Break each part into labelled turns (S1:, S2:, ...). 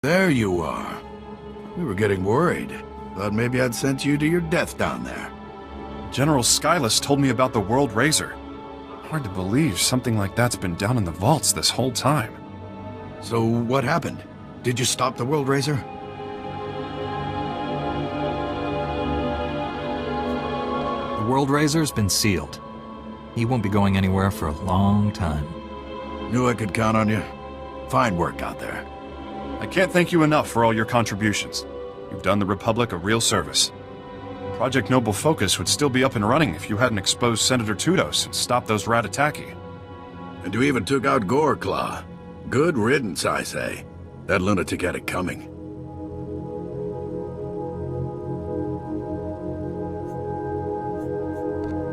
S1: There you are. We were getting worried. Thought maybe I'd sent you to your death down there.
S2: General Skyless told me about the World Razor. Hard to believe something like that's been down in the vaults this whole time.
S1: So what happened? Did you stop the World Razor?
S3: The World Razor's been sealed. He won't be going anywhere for a long time.
S1: Knew I could count on you. Fine work out there.
S2: I can't thank you enough for all your contributions. You've done the Republic a real service. Project Noble Focus would still be up and running if you hadn't exposed Senator Tudos and stopped those Ratataki.
S1: And you even took out Goreclaw. Good riddance, I say. That lunatic had it coming.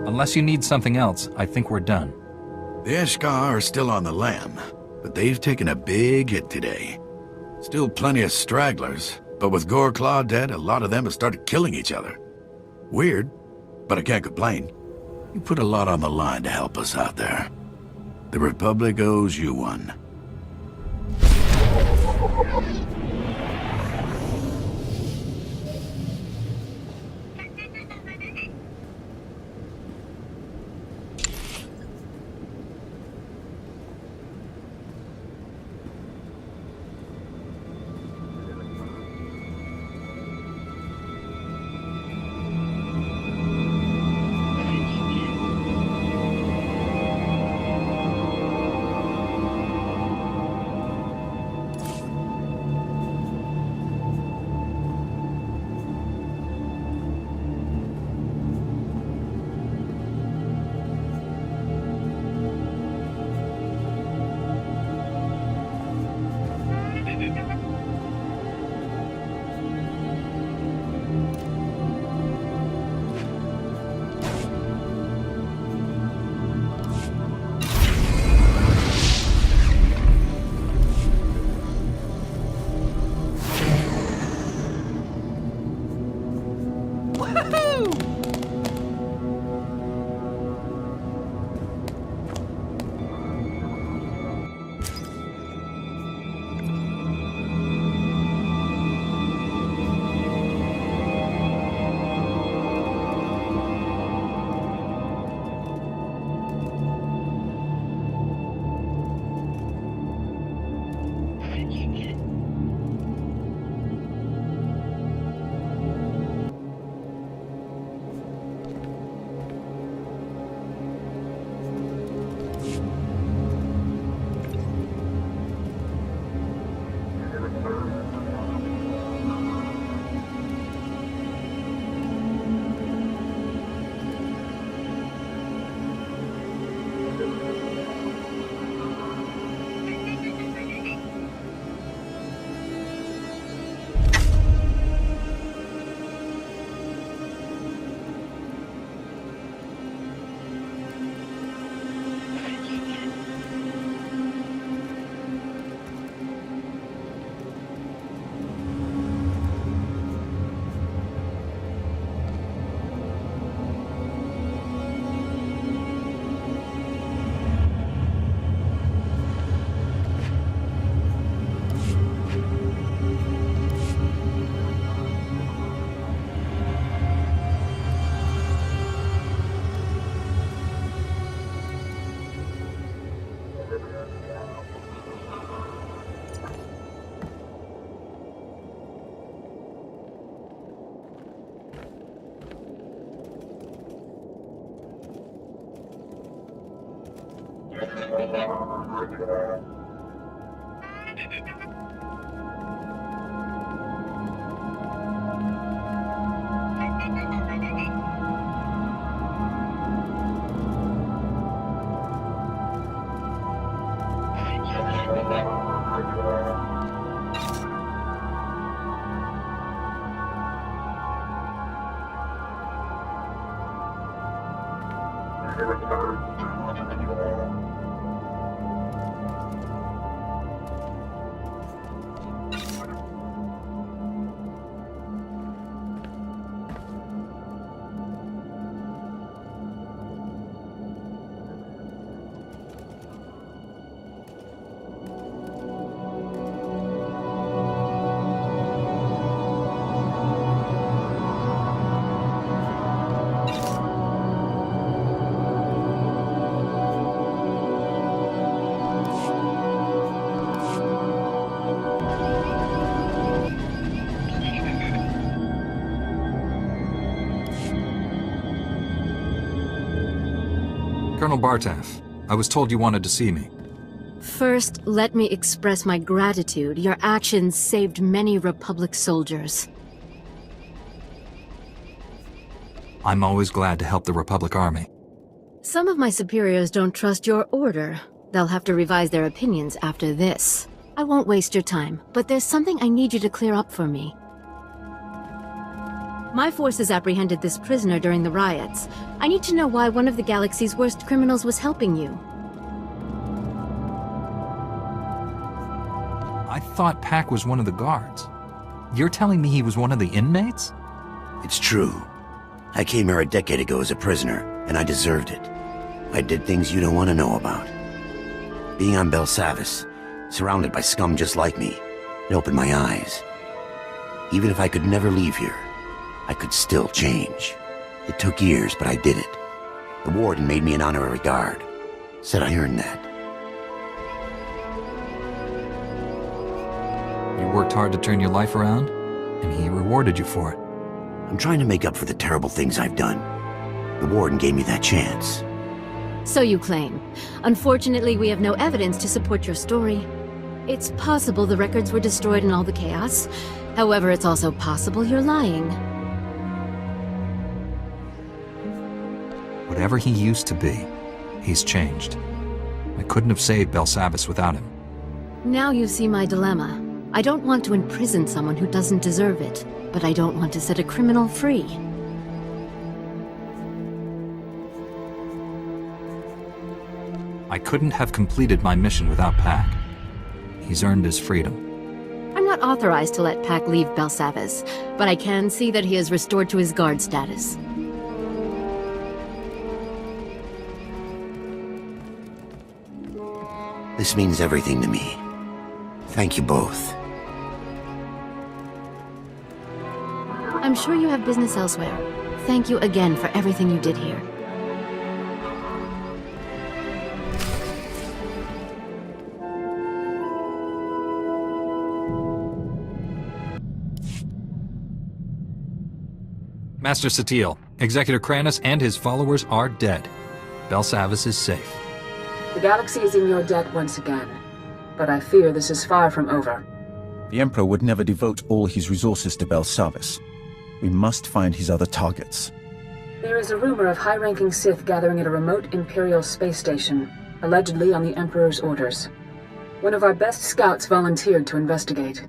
S3: Unless you need something else, I think we're done.
S1: The Eshkar are still on the lam, but they've taken a big hit today. Still plenty of stragglers, but with Goreclaw dead, a lot of them have started killing each other. Weird, but I can't complain. You put a lot on the line to help us out there. The Republic owes you one.
S3: Colonel Bartaff, I was told you wanted to see me.
S4: First, let me express my gratitude. Your actions saved many Republic soldiers.
S3: I'm always glad to help the Republic Army.
S4: Some of my superiors don't trust your order. They'll have to revise their opinions after this. I won't waste your time, but there's something I need you to clear up for me. My forces apprehended this prisoner during the riots. I need to know why one of the galaxy's worst criminals was helping you.
S3: I thought Pac was one of the guards. You're telling me he was one of the inmates?
S5: It's true. I came here a decade ago as a prisoner, and I deserved it. I did things you don't want to know about. Being on Belsavis, surrounded by scum just like me, it opened my eyes. Even if I could never leave here, I could still change. It took years, but I did it. The warden made me an honorary guard. Said I earned that.
S3: You worked hard to turn your life around, and he rewarded you for it.
S5: I'm trying to make up for the terrible things I've done. The warden gave me that chance.
S4: So you claim. Unfortunately, we have no evidence to support your story. It's possible the records were destroyed in all the chaos. However, it's also possible you're lying.
S3: Whatever he used to be, he's changed. I couldn't have saved Belsavis without him.
S4: Now you see my dilemma. I don't want to imprison someone who doesn't deserve it, but I don't want to set a criminal free.
S3: I couldn't have completed my mission without Pac. He's earned his freedom.
S4: I'm not authorized to let Pac leave Belsavis, but I can see that he is restored to his guard status.
S5: This means everything to me. Thank you both.
S4: I'm sure you have business elsewhere. Thank you again for everything you did here.
S3: Master Satele, Executor Kranis and his followers are dead. Belsavis is safe.
S6: The galaxy is in your debt once again, but I fear this is far from over.
S7: The Emperor would never devote all his resources to Belsavis. We must find his other targets.
S6: There is a rumor of high-ranking Sith gathering at a remote Imperial space station, allegedly on the Emperor's orders. One of our best scouts volunteered to investigate.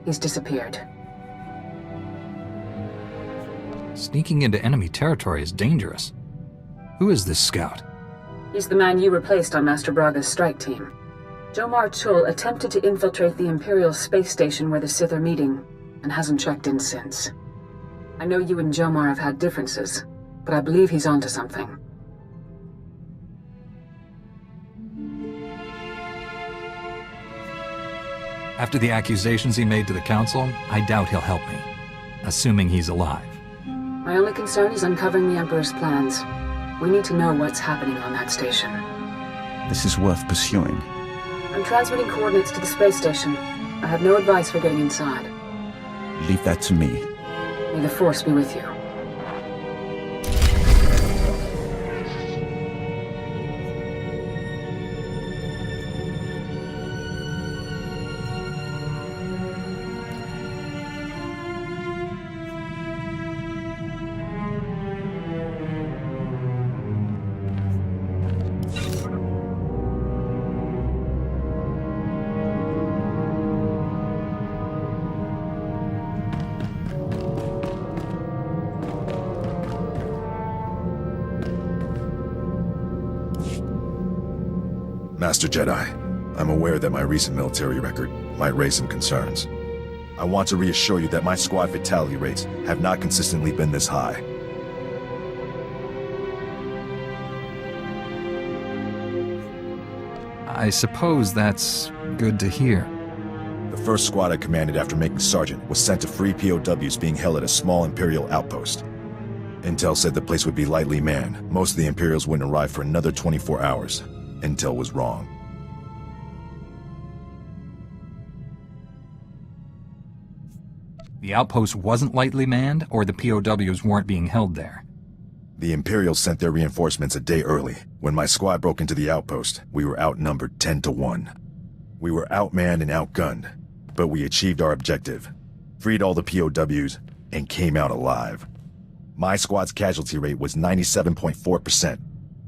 S6: He's disappeared.
S3: Sneaking into enemy territory is dangerous. Who is this scout?
S6: He's the man you replaced on Master Braga's strike team. Jomar Chul attempted to infiltrate the Imperial space station where the Sith are meeting, and hasn't checked in since. I know you and Jomar have had differences, but I believe he's onto something.
S3: After the accusations he made to the Council, I doubt he'll help me. Assuming he's alive.
S6: My only concern is uncovering the Emperor's plans. We need to know what's happening on that station.
S7: This is worth pursuing.
S6: I'm transmitting coordinates to the space station. I have no advice for getting inside.
S7: Leave that to me.
S6: May the Force be with you.
S8: Master Jedi, I'm aware that my recent military record might raise some concerns. I want to reassure you that my squad fatality rates have not consistently been this high.
S3: I suppose that's good to hear.
S8: The first squad I commanded after making Sergeant was sent to free POWs being held at a small Imperial outpost. Intel said the place would be lightly manned. Most of the Imperials wouldn't arrive for another 24 hours. Intel was wrong.
S3: The outpost wasn't lightly manned, or the POWs weren't being held there?
S8: The Imperials sent their reinforcements a day early. When my squad broke into the outpost, we were outnumbered 10 to 1. We were outmanned and outgunned, but we achieved our objective, freed all the POWs, and came out alive. My squad's casualty rate was 97.4%,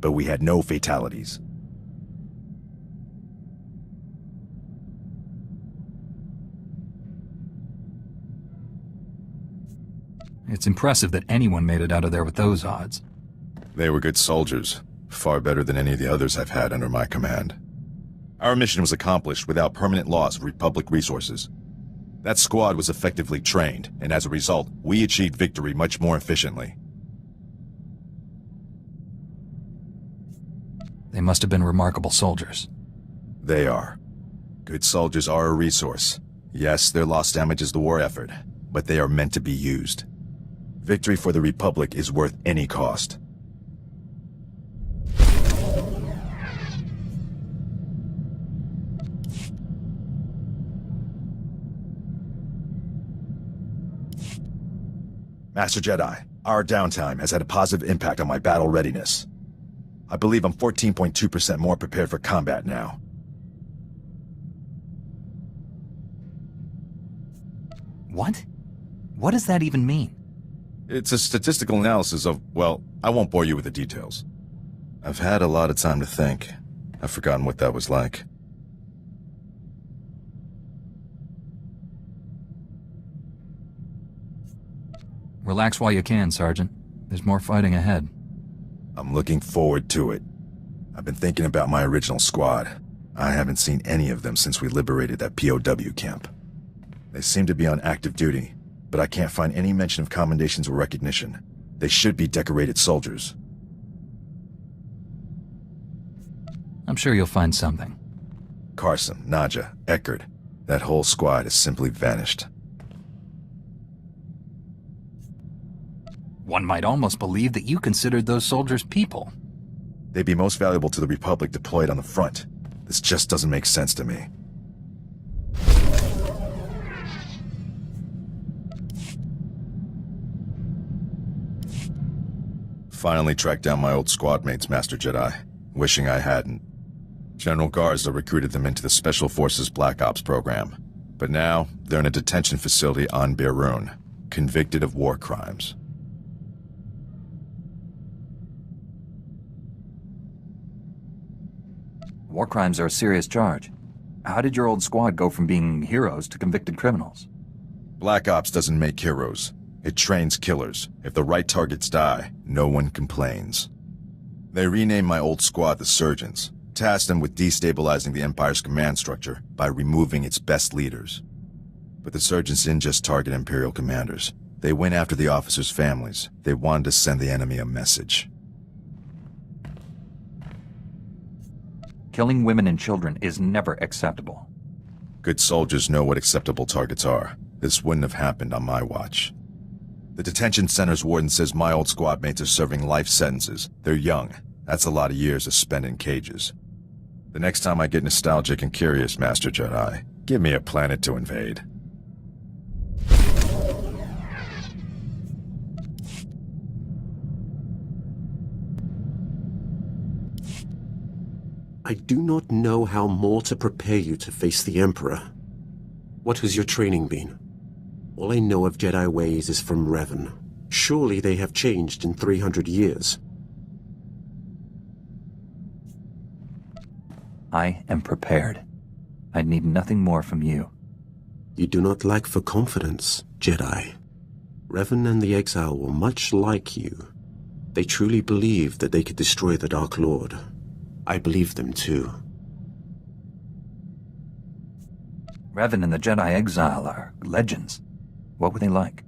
S8: but we had no fatalities.
S3: It's impressive that anyone made it out of there with those odds.
S8: They were good soldiers, far better than any of the others I've had under my command. Our mission was accomplished without permanent loss of Republic resources. That squad was effectively trained, and as a result, we achieved victory much more efficiently.
S3: They must have been remarkable soldiers.
S8: They are. Good soldiers are a resource. Yes, their loss damages the war effort, but they are meant to be used. Victory for the Republic is worth any cost. Master Jedi, our downtime has had a positive impact on my battle readiness. I believe I'm 14.2% more prepared for combat now.
S3: What? What does that even mean?
S8: It's a statistical analysis of, well, I won't bore you with the details. I've had a lot of time to think. I've forgotten what that was like.
S3: Relax while you can, Sergeant. There's more fighting ahead.
S8: I'm looking forward to it. I've been thinking about my original squad. I haven't seen any of them since we liberated that POW camp. They seem to be on active duty, but I can't find any mention of commendations or recognition. They should be decorated soldiers.
S3: I'm sure you'll find something.
S8: Carson, Nadja, Eckert, that whole squad has simply vanished.
S3: One might almost believe that you considered those soldiers people.
S8: They'd be most valuable to the Republic deployed on the front. This just doesn't make sense to me. Finally tracked down my old squad mates, Master Jedi. Wishing I hadn't. General Garza recruited them into the Special Forces Black Ops program. But now, they're in a detention facility on Berun, convicted of war crimes.
S3: War crimes are a serious charge. How did your old squad go from being heroes to convicted criminals?
S8: Black Ops doesn't make heroes. It trains killers. If the right targets die, no one complains. They renamed my old squad the Surgeons, tasked them with destabilizing the Empire's command structure by removing its best leaders. But the Surgeons didn't just target Imperial commanders. They went after the officers' families. They wanted to send the enemy a message.
S3: Killing women and children is never acceptable.
S8: Good soldiers know what acceptable targets are. This wouldn't have happened on my watch. The detention center's warden says my old squad mates are serving life sentences. They're young. That's a lot of years to spend in cages. The next time I get nostalgic and curious, Master Jedi, give me a planet to invade.
S9: I do not know how more to prepare you to face the Emperor. What has your training been? All I know of Jedi ways is from Revan. Surely they have changed in 300 years.
S3: I am prepared. I need nothing more from you.
S9: You do not lack for confidence, Jedi. Revan and the Exile were much like you. They truly believed that they could destroy the Dark Lord. I believe them too.
S3: Revan and the Jedi Exile are legends. What were they like?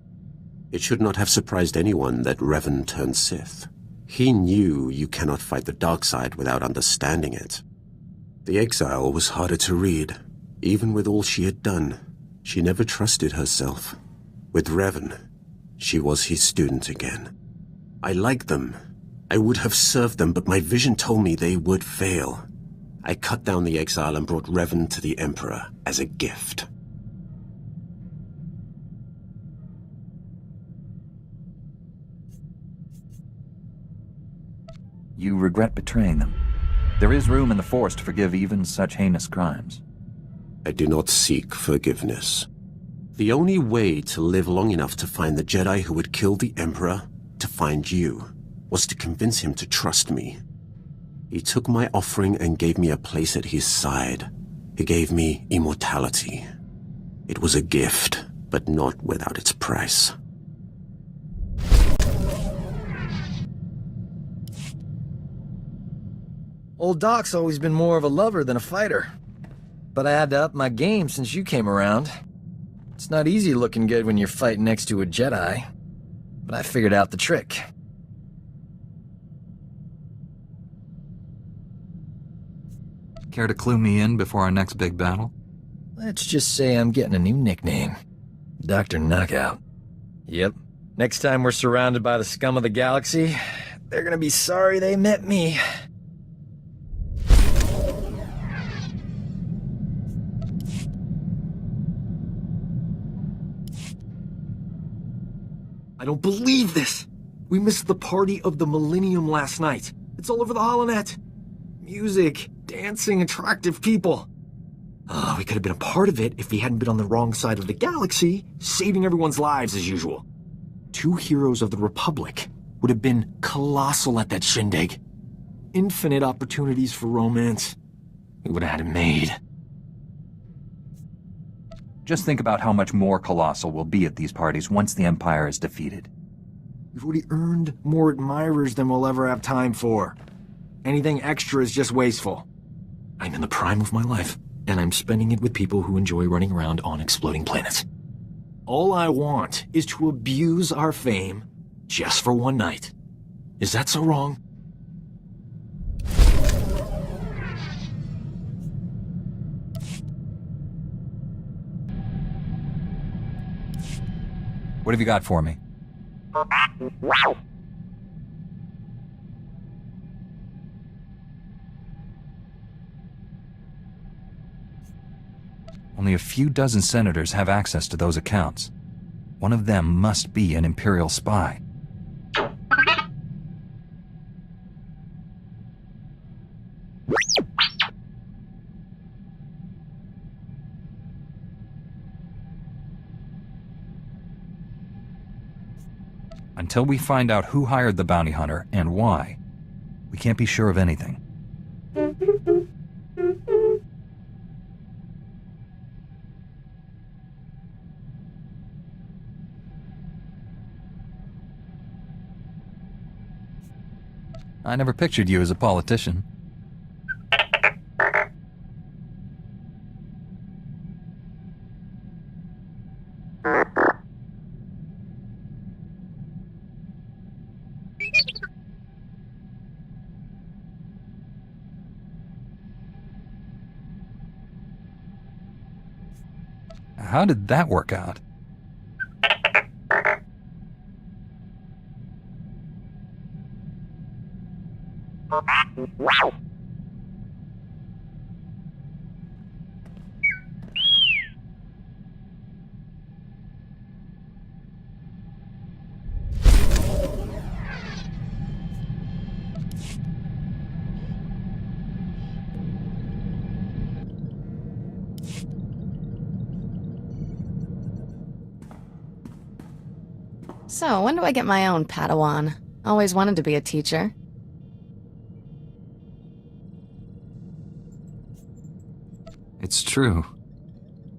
S9: It should not have surprised anyone that Revan turned Sith. He knew you cannot fight the dark side without understanding it. The Exile was harder to read. Even with all she had done, she never trusted herself. With Revan, she was his student again. I liked them. I would have served them, but my vision told me they would fail. I cut down the Exile and brought Revan to the Emperor as a gift.
S3: You regret betraying them. There is room in the Force to forgive even such heinous crimes.
S9: I do not seek forgiveness. The only way to live long enough to find the Jedi who would kill the Emperor, to find you, was to convince him to trust me. He took my offering and gave me a place at his side. He gave me immortality. It was a gift, but not without its price.
S10: Old Doc's always been more of a lover than a fighter. But I had to up my game since you came around. It's not easy looking good when you're fighting next to a Jedi. But I figured out the trick.
S3: Care to clue me in before our next big battle?
S10: Let's just say I'm getting a new nickname. Dr. Knockout. Yep. Next time we're surrounded by the scum of the galaxy, they're gonna be sorry they met me.
S11: I don't believe this! We missed the party of the Millennium last night. It's all over the holonet. Music, dancing, attractive people. We could have been a part of it if we hadn't been on the wrong side of the galaxy, saving everyone's lives as usual. 2 heroes of the Republic would have been colossal at that shindig. Infinite opportunities for romance. We would have had it made.
S3: Just think about how much more colossal we'll be at these parties once the Empire is defeated.
S11: We've already earned more admirers than we'll ever have time for. Anything extra is just wasteful. I'm in the prime of my life, and I'm spending it with people who enjoy running around on exploding planets. All I want is to abuse our fame just for one night. Is that so wrong?
S3: What have you got for me? Only a few dozen senators have access to those accounts. One of them must be an Imperial spy. Until we find out who hired the bounty hunter and why, we can't be sure of anything. I never pictured you as a politician. How did that work out?
S12: So, when do I get my own Padawan? Always wanted to be a teacher.
S3: It's true.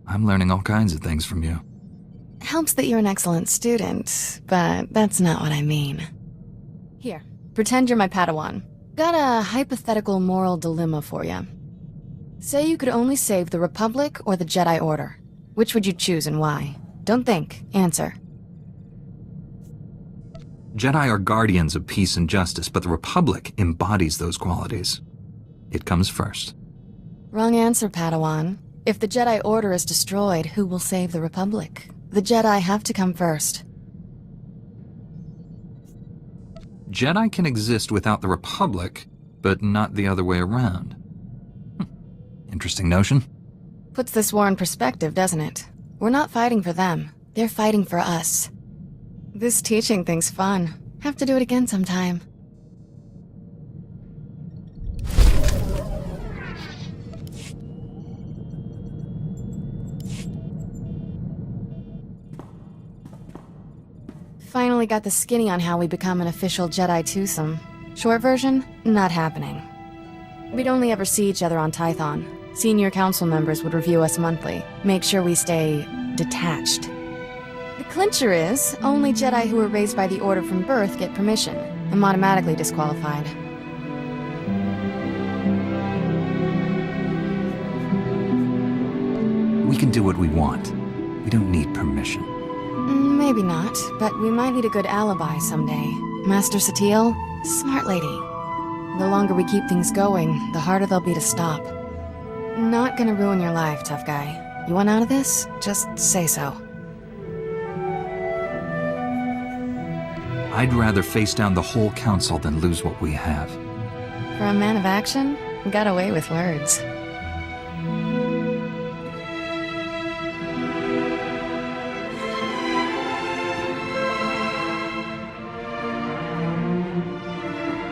S3: I'm learning all kinds of things from you.
S12: Helps that you're an excellent student, but that's not what I mean. Here, pretend you're my Padawan. Got a hypothetical moral dilemma for you. Say you could only save the Republic or the Jedi Order. Which would you choose and why? Don't think, answer.
S3: Jedi are guardians of peace and justice, but the Republic embodies those qualities. It comes first.
S12: Wrong answer, Padawan. If the Jedi Order is destroyed, who will save the Republic? The Jedi have to come first.
S3: Jedi can exist without the Republic, but not the other way around. Interesting notion.
S12: Puts this war in perspective, doesn't it? We're not fighting for them. They're fighting for us. This teaching thing's fun. Have to do it again sometime. Finally got the skinny on how we become an official Jedi twosome. Short version, not happening. We'd only ever see each other on Tython. Senior council members would review us monthly, make sure we stay detached. The clincher is, only Jedi who were raised by the Order from birth get permission. I'm automatically disqualified.
S3: We can do what we want. We don't need permission.
S12: Maybe not, but we might need a good alibi someday. Master SWTOR, smart lady. The longer we keep things going, the harder they'll be to stop. Not gonna ruin your life, tough guy. You want out of this? Just say so.
S3: I'd rather face down the whole council than lose what we have.
S12: For a man of action, got away with words.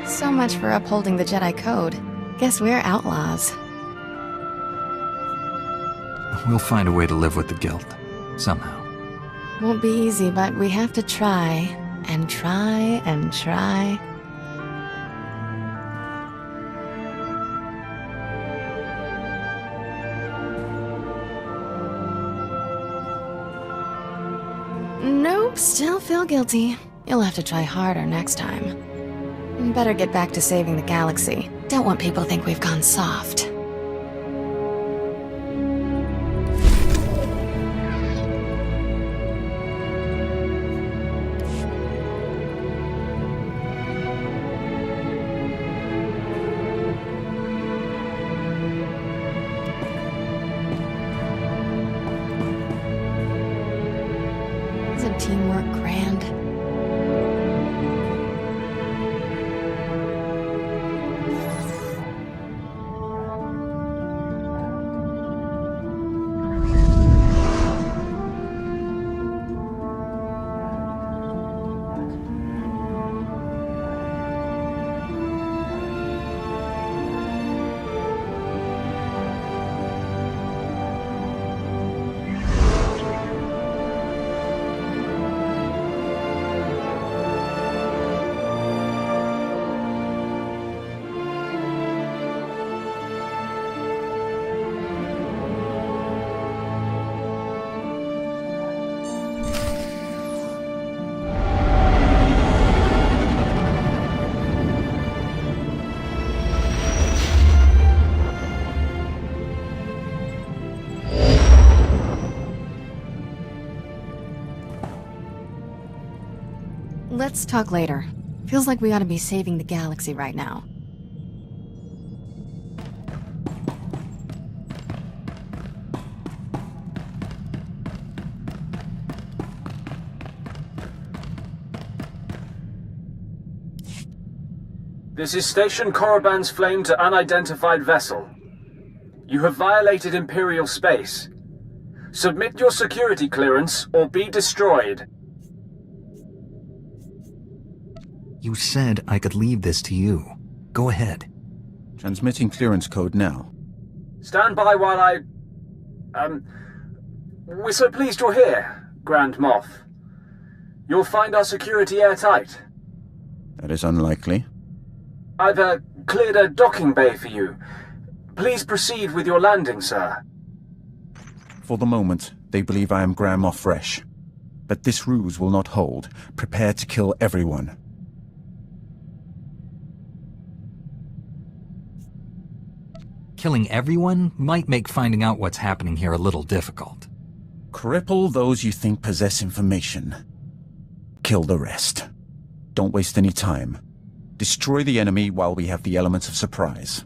S12: So much for upholding the Jedi Code. Guess we're outlaws.
S3: We'll find a way to live with the guilt. Somehow.
S12: Won't be easy, but we have to try. And try and try. Nope, still feel guilty. You'll have to try harder next time. Better get back to saving the galaxy. Don't want people to think we've gone soft. Isn't teamwork grand? Let's talk later. Feels like we ought to be saving the galaxy right now.
S13: This is Station Korriban's flame to unidentified vessel. You have violated Imperial space. Submit your security clearance or be destroyed.
S3: You said I could leave this to you. Go ahead.
S7: Transmitting clearance code now.
S13: Stand by while I... We're so pleased you're here, Grand Moff. You'll find our security airtight.
S7: That is unlikely.
S13: I've cleared a docking bay for you. Please proceed with your landing, sir.
S7: For the moment, they believe I am Grand Moff Fresh. But this ruse will not hold. Prepare to kill everyone.
S3: Killing everyone might make finding out what's happening here a little difficult.
S7: Cripple those you think possess information. Kill the rest. Don't waste any time. Destroy the enemy while we have the elements of surprise.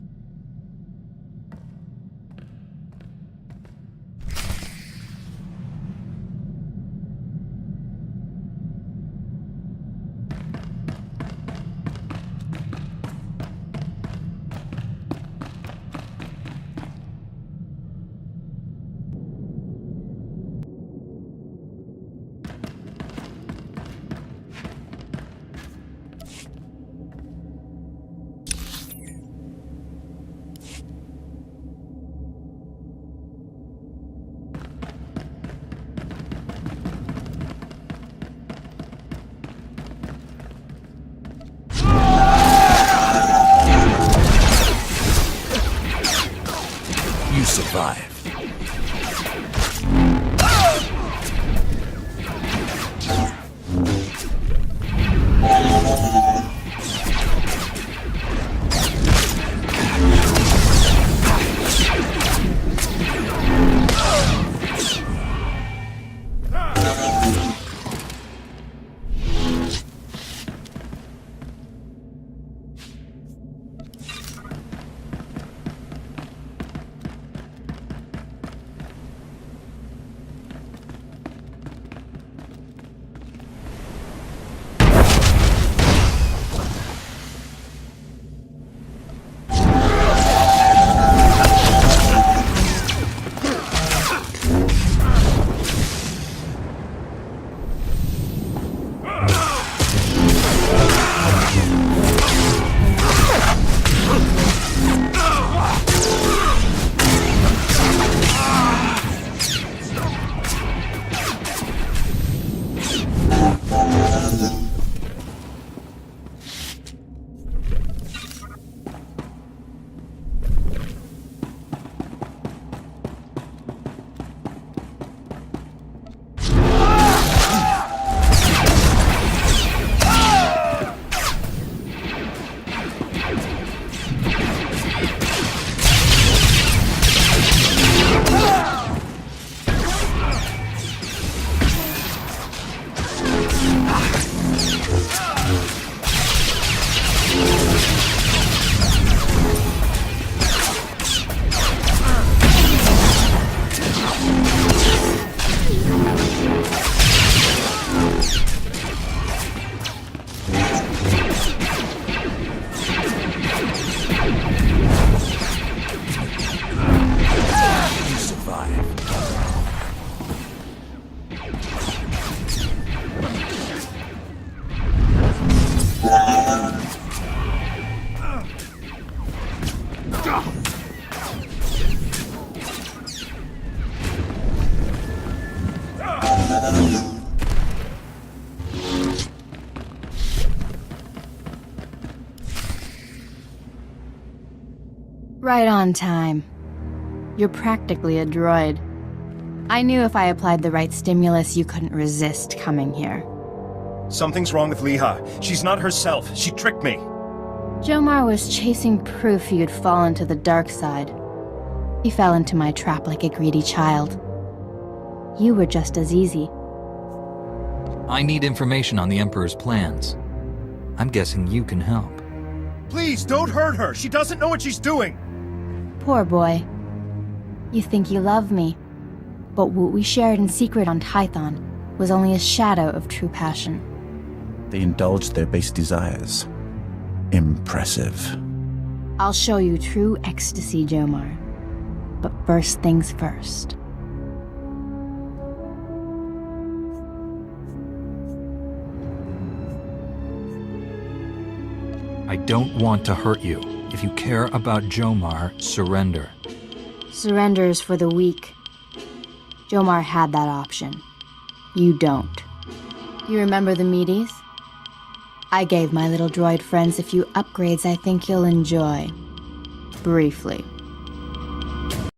S5: survive.
S12: Right on time. You're practically a droid. I knew if I applied the right stimulus, you couldn't resist coming here.
S2: Something's wrong with Liha. She's not herself. She tricked me.
S12: Jomar was chasing proof you'd fallen to the dark side. He fell into my trap like a greedy child. You were just as easy.
S3: I need information on the Emperor's plans. I'm guessing you can help.
S2: Please, don't hurt her. She doesn't know what she's doing.
S12: Poor boy. You think you love me, but what we shared in secret on Tython was only a shadow of true passion.
S7: They indulged their base desires. Impressive.
S12: I'll show you true ecstasy, Jomar. But first things first.
S3: I don't want to hurt you. If you care about Jomar, surrender.
S12: Surrender is for the weak. Jomar had that option. You don't. You remember the meaties? I gave my little droid friends a few upgrades I think you'll enjoy. Briefly.